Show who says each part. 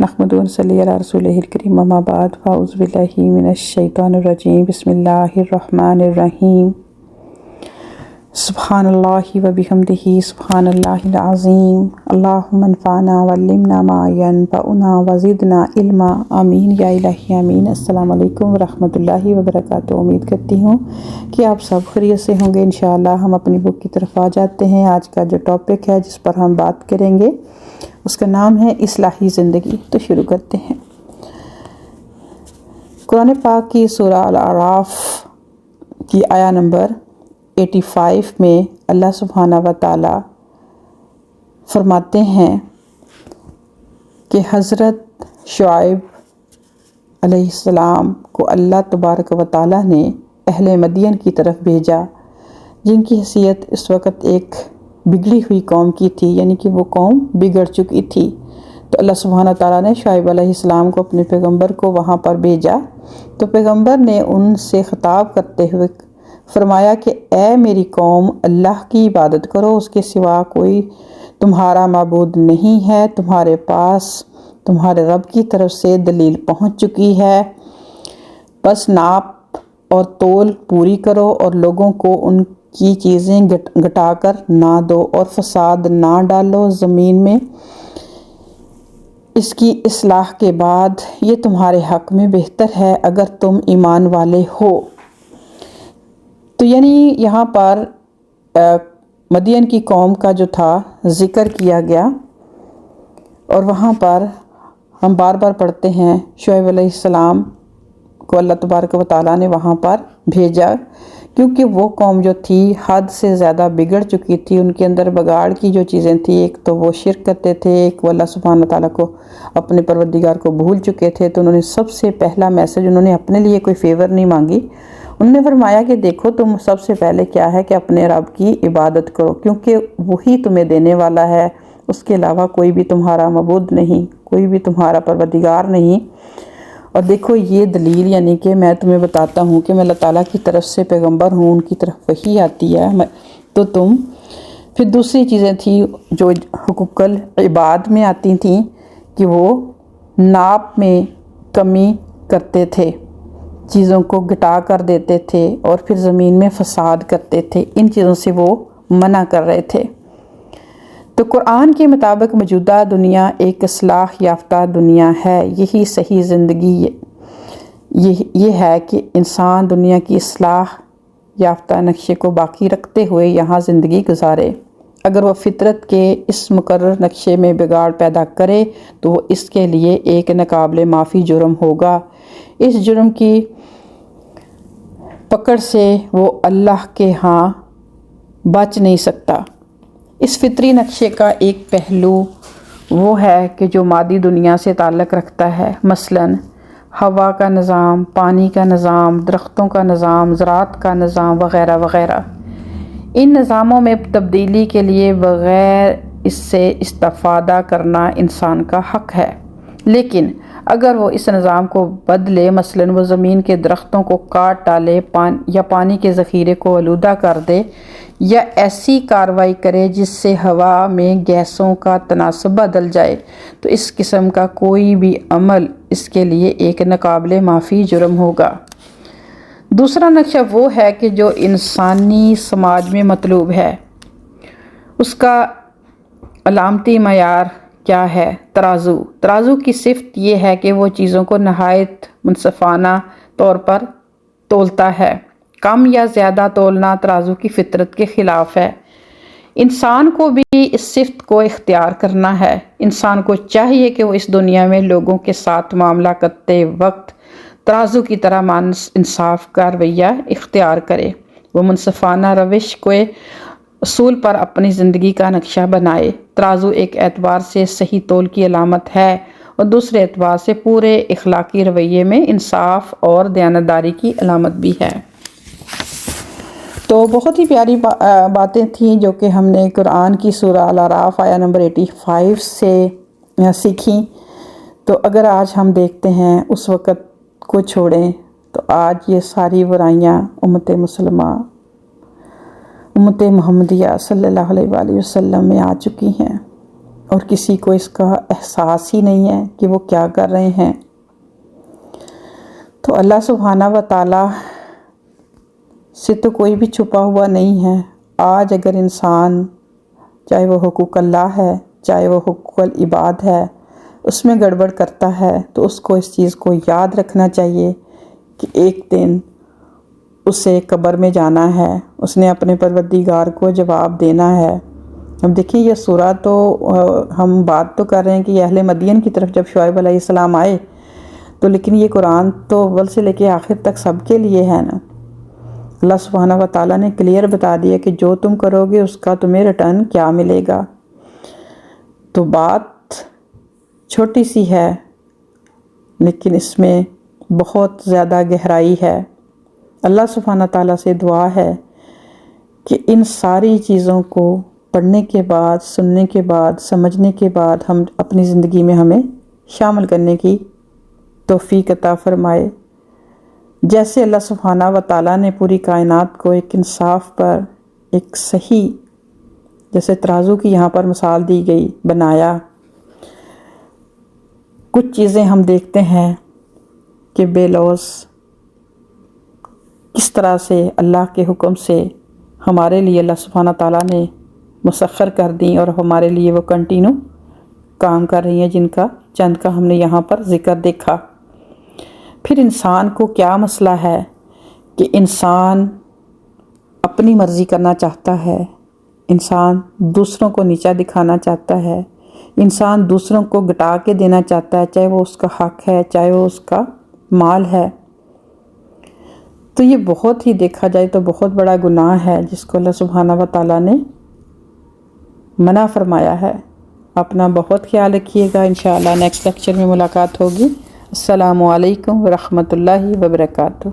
Speaker 1: نحمدہ و نصلی علی رسولہ الکریم اما بعد فاعوذ باللہ من الشیطان الرجیم بسم اللہ الرحمن الرحیم سبحان اللہ و بحمدہ سبحان اللہ العظیم اللہم انفعنا وعلمنا ما ینفعنا وزدنا علما آمین یا الہی آمین۔ السلام علیکم ورحمۃ اللہ وبرکاتہ۔ امید کرتی ہوں کہ آپ سب خیریت سے ہوں گے۔ انشاءاللہ ہم اپنی بک کی طرف آ جاتے ہیں۔ آج کا جو ٹاپک ہے جس پر ہم بات کریں گے اس کا نام ہے اصلاحی زندگی۔ تو شروع کرتے ہیں۔ قرآن پاک کی سورہ الاعراف کی آیہ نمبر 85 میں اللہ سبحانہ و تعالی فرماتے ہیں کہ حضرت شعیب علیہ السلام کو اللہ تبارک و تعالی نے اہل مدین کی طرف بھیجا، جن کی حیثیت اس وقت ایک بگڑی ہوئی قوم کی تھی، یعنی کہ وہ قوم بگڑ چکی تھی۔ تو اللہ سبحانہ تعالیٰ نے شعیب علیہ السلام کو اپنے پیغمبر کو وہاں پر بھیجا۔ تو پیغمبر نے ان سے خطاب کرتے ہوئے فرمایا کہ اے میری قوم، اللہ کی عبادت کرو، اس کے سوا کوئی تمہارا معبود نہیں ہے۔ تمہارے پاس تمہارے رب کی طرف سے دلیل پہنچ چکی ہے، بس ناپ اور تول پوری کرو اور لوگوں کو ان کی چیزیں گھٹا کر نہ دو اور فساد نہ ڈالو زمین میں۔ اس کی اصلاح کے بعد یہ تمہارے حق میں بہتر ہے اگر تم ایمان والے ہو۔ تو یعنی یہاں پر مدین کی قوم کا جو تھا ذکر کیا گیا، اور وہاں پر ہم بار بار پڑھتے ہیں شعیب علیہ السلام کو اللہ تبارک و تعالیٰ نے وہاں پر بھیجا، کیونکہ وہ قوم جو تھی حد سے زیادہ بگڑ چکی تھی۔ ان کے اندر بگاڑ کی جو چیزیں تھیں، ایک تو وہ شرک کرتے تھے، ایک وہ اللہ سبحانہ تعالیٰ کو، اپنے پروردگار کو بھول چکے تھے۔ تو انہوں نے سب سے پہلا میسج، انہوں نے اپنے لیے کوئی فیور نہیں مانگی، انہوں نے فرمایا کہ دیکھو تم سب سے پہلے کیا ہے کہ اپنے رب کی عبادت کرو، کیونکہ وہی تمہیں دینے والا ہے، اس کے علاوہ کوئی بھی تمہارا معبود نہیں، کوئی بھی تمہارا پروردگار نہیں۔ اور دیکھو یہ دلیل، یعنی کہ میں تمہیں بتاتا ہوں کہ میں اللہ تعالیٰ کی طرف سے پیغمبر ہوں، ان کی طرف وحی آتی ہے، تو تم پھر دوسری چیزیں تھیں جو حقوق العباد میں آتی تھیں کہ وہ ناپ میں کمی کرتے تھے، چیزوں کو گھٹا کر دیتے تھے اور پھر زمین میں فساد کرتے تھے۔ ان چیزوں سے وہ منع کر رہے تھے۔ تو قرآن کے مطابق موجودہ دنیا ایک اصلاح یافتہ دنیا ہے۔ یہی صحیح زندگی یہ ہے کہ انسان دنیا کی اصلاح یافتہ نقشے کو باقی رکھتے ہوئے یہاں زندگی گزارے۔ اگر وہ فطرت کے اس مقرر نقشے میں بگاڑ پیدا کرے تو وہ اس کے لیے ایک ناقابل معافی جرم ہوگا۔ اس جرم کی پکڑ سے وہ اللہ کے ہاں بچ نہیں سکتا۔ اس فطری نقشے کا ایک پہلو وہ ہے کہ جو مادی دنیا سے تعلق رکھتا ہے، مثلاً ہوا کا نظام، پانی کا نظام، درختوں کا نظام، زراعت کا نظام وغیرہ وغیرہ۔ ان نظاموں میں تبدیلی کے لیے بغیر اس سے استفادہ کرنا انسان کا حق ہے، لیکن اگر وہ اس نظام کو بدلے، مثلاً وہ زمین کے درختوں کو کاٹ ڈالے یا پانی کے ذخیرے کو آلودہ کر دے یا ایسی کارروائی کرے جس سے ہوا میں گیسوں کا تناسب بدل جائے، تو اس قسم کا کوئی بھی عمل اس کے لیے ایک ناقابل معافی جرم ہوگا۔ دوسرا نقشہ وہ ہے کہ جو انسانی سماج میں مطلوب ہے۔ اس کا علامتی معیار کیا ہے؟ ترازو کی صفت یہ ہے کہ وہ چیزوں کو نہایت منصفانہ طور پر تولتا ہے۔ کم یا زیادہ تولنا ترازو کی فطرت کے خلاف ہے۔ انسان کو بھی اس صفت کو اختیار کرنا ہے۔ انسان کو چاہیے کہ وہ اس دنیا میں لوگوں کے ساتھ معاملہ کرتے وقت ترازو کی طرح انصاف کا رویہ اختیار کرے۔ وہ منصفانہ روش کے اصول پر اپنی زندگی کا نقشہ بنائے۔ ترازو ایک اعتبار سے صحیح تول کی علامت ہے اور دوسرے اعتبار سے پورے اخلاقی رویے میں انصاف اور دیانتداری کی علامت بھی ہے۔ تو بہت ہی پیاری باتیں تھیں جو کہ ہم نے قرآن کی سورہ الاعراف آیہ نمبر 85 سے سیکھیں۔ تو اگر آج ہم دیکھتے ہیں اس وقت کو چھوڑیں تو آج یہ ساری برائیاں امت مسلمہ، امت محمدیہ صلی اللہ علیہ وآلہ وسلم میں آ چکی ہیں، اور کسی کو اس کا احساس ہی نہیں ہے کہ وہ کیا کر رہے ہیں۔ تو اللہ سبحانہ و تعالیٰ سے تو کوئی بھی چھپا ہوا نہیں ہے۔ آج اگر انسان، چاہے وہ حقوق اللہ ہے، چاہے وہ حقوق العباد ہے، اس میں گڑبڑ کرتا ہے تو اس کو اس چیز کو یاد رکھنا چاہیے کہ ایک دن اسے قبر میں جانا ہے، اس نے اپنے پروردگار کو جواب دینا ہے۔ اب دیکھیں یہ سورہ تو ہم بات تو کر رہے ہیں کہ اہل مدین کی طرف جب شعیب علیہ السلام آئے تو، لیکن یہ قرآن تو اول سے لے کے آخر تک سب کے لیے ہے نا۔ اللہ سبحانہ و تعالیٰ نے کلیئر بتا دیا کہ جو تم کرو گے اس کا تمہیں ریٹرن کیا ملے گا۔ تو بات چھوٹی سی ہے لیکن اس میں بہت زیادہ گہرائی ہے۔ اللہ سبحانہ تعالیٰ سے دعا ہے کہ ان ساری چیزوں کو پڑھنے کے بعد، سننے کے بعد، سمجھنے کے بعد ہم اپنی زندگی میں ہمیں شامل کرنے کی توفیق عطا فرمائے۔ جیسے اللہ سبحانہ و تعالیٰ نے پوری کائنات کو ایک انصاف پر، ایک صحیح، جیسے ترازو کی یہاں پر مثال دی گئی، بنایا۔ کچھ چیزیں ہم دیکھتے ہیں کہ بے لوث کس طرح سے اللہ کے حکم سے ہمارے لیے اللہ سبحانہ تعالیٰ نے مسخر کر دیں اور ہمارے لیے وہ کنٹینیو کام کر رہی ہیں، جن کا چند کا ہم نے یہاں پر ذکر دیکھا۔ پھر انسان کو کیا مسئلہ ہے کہ انسان اپنی مرضی کرنا چاہتا ہے، انسان دوسروں کو نیچا دکھانا چاہتا ہے، انسان دوسروں کو گٹا کے دینا چاہتا ہے، چاہے وہ اس کا حق ہے، چاہے وہ اس کا مال ہے۔ تو یہ بہت ہی دیکھا جائے تو بہت بڑا گناہ ہے جس کو اللہ سبحانہ و تعالیٰ نے منع فرمایا ہے۔ اپنا بہت خیال رکھیے گا، انشاءاللہ نیکسٹ لیکچر میں ملاقات ہوگی۔ السلام علیکم ورحمۃ اللہ وبرکاتہ۔